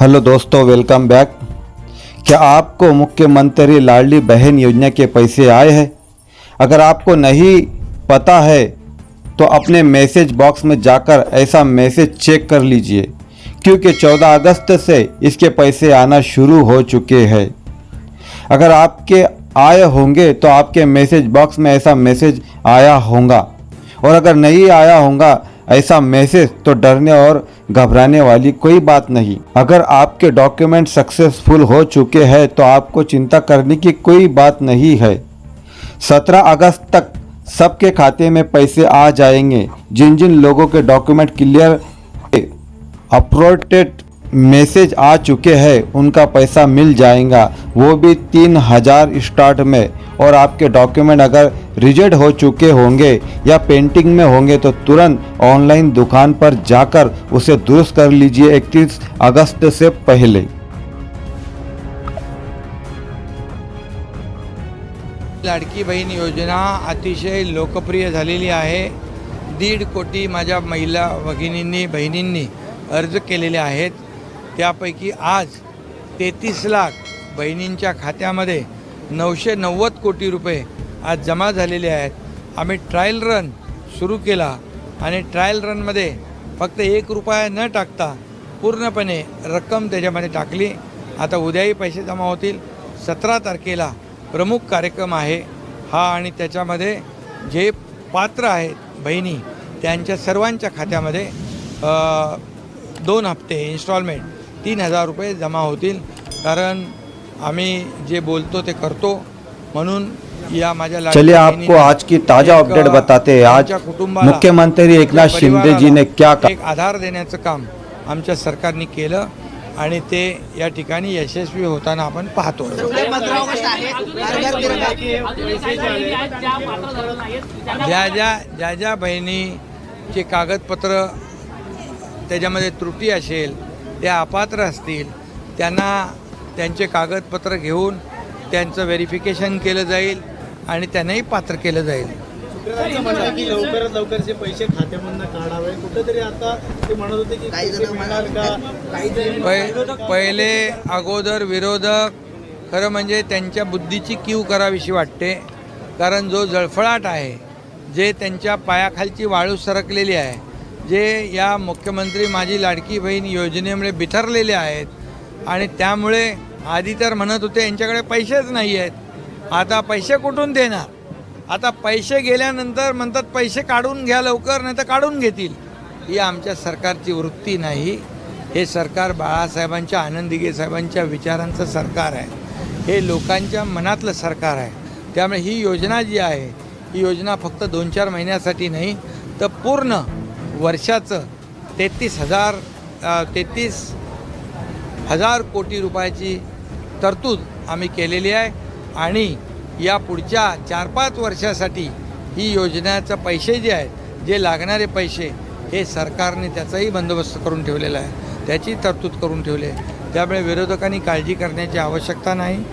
Hello दोस्तों, welcome back. क्या आपको मुख्यमंत्री लाडली बहन योजना के पैसे आए हैं? अगर आपको नहीं पता है तो अपने मैसेज बॉक्स में जाकर ऐसा मैसेज चेक कर लीजिए, क्योंकि 14 अगस्त से इसके पैसे आना शुरू हो चुके हैं। अगर आपके आए होंगे तो आपके मैसेज बॉक्स में ऐसा मैसेज आया होगा, और अगर नहीं आया होगा ऐसा मैसेज तो डरने और घबराने वाली कोई बात नहीं। अगर आपके डॉक्यूमेंट सक्सेसफुल हो चुके हैं तो आपको चिंता करने की कोई बात नहीं है। 17 अगस्त तक सबके खाते में पैसे आ जाएंगे। जिन जिन लोगों के डॉक्यूमेंट क्लियर अपलोडेड मैसेज आ चुके हैं उनका पैसा मिल जाएगा, वो भी 3000 स्टार्ट में। और आपके डॉक्यूमेंट अगर रिजेक्ट हो चुके होंगे या पेंडिंग में होंगे तो तुरंत ऑनलाइन दुकान पर जाकर उसे दुरुस्त कर लीजिए 31 अगस्त से पहले। लाडकी बहीण योजना अतिशय लोकप्रिय झालेली आहे। 1.5 कोटी माझ्या महिला भगिनींनी बहिणींनी अर्ज केलेले आहेत। त्यापैकी आज 33 लाख बहिणींच्या खात्यामध्ये 990 कोटी रुपये आज जमा झालेले आहेत। आम्ही ट्रायल रन सुरू केला आणि ट्रायल रनमध्ये फक्त 1 रुपया न टाकता पूर्णपणे रक्कम त्याच्यामध्ये टाकली। आता उद्याही पैसे जमा होतील। 17 तारखेला प्रमुख कार्यक्रम आहे हा, आणि त्याच्यामध्ये जे पात्र आहेत बहिणी त्यांच्या सर्वांच्या खात्यामध्ये 2 हप्ते इन्स्टॉलमेंट 3000 रुपये जमा होतील। कारण आम्ही जे बोलतो ते करतो, म्हणून या माझ्या चलिए आपको आज की ताज़ा अपडेट बताते हैं। आज मुख्यमंत्री एकनाथ शिंदे जी ने क्या कहा। एक आधार देण्याचं काम आमच्या सरकारने केलं आणि ते या ठिकाणी यशस्वी होताना आपण पाहतो। ज्या ज्या बहिणीचे कागदपत्र त्याच्यामध्ये त्रुटी असेल, त्या अपात्र असतील, त्यांना त्यांचे कागदपत्र घेऊन त्यांचं व्हेरिफिकेशन केलं जाईल आणि त्यांनाही पात्र केलं जाईल। की लवकरात लवकरचे पैसे खात्यामधून काढावे, कुठेतरी आता ते म्हणत होते की पैसे मिळणार का? पहिले अगोदर विरोधक खरं म्हणजे त्यांच्या बुद्धीची कीव करावीशी वाटते। कारण जो जळफळाट आहे, जे त्यांच्या पायाखालची वाळू सरकलेली आहे, जे या मुख्यमंत्री माझी लाडकी बहीण योजनेमुळे बिथरलेले आहेत, आणि त्यामुळे आधी तर म्हणत होते यांच्याकडे पैसेच नाही आहेत, आता पैसे कुठून देणार। आता पैसे गेल्यानंतर म्हणतात पैसे काढून घ्या लवकर, नाही तर काढून घेतील। ही आमच्या सरकारची वृत्ती नाही। हे सरकार बाळासाहेबांच्या, आनंद दिघे साहेबांच्या विचारांचं सरकार आहे। हे लोकांच्या मनातलं सरकार आहे। त्यामुळे ही योजना जी आहे, ही योजना फक्त 2-4 महिन्यासाठी नाही तर पूर्ण वर्षाचं 33,000 कोटी रुपयाची तरतूद आम्ही केलेली आहे। आणि या पुढच्या 4-5 वर्षासाठी ही योजनेचे पैसे जे आहेत, जे लागणारे पैसे, हे सरकारने त्याचाही बंदोबस्त करून ठेवलेला आहे, त्याची तरतूद करून ठेवली आहे। त्यामुळे विरोधकांनी काळजी करण्याची आवश्यकता नाही।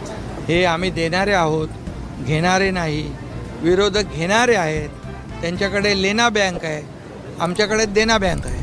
हे आम्ही देणारे आहोत, घेणारे नाही। विरोधक घेणारे आहेत, त्यांच्याकडे लेना बँक आहे, आमच्याकडे देना बँक आहे।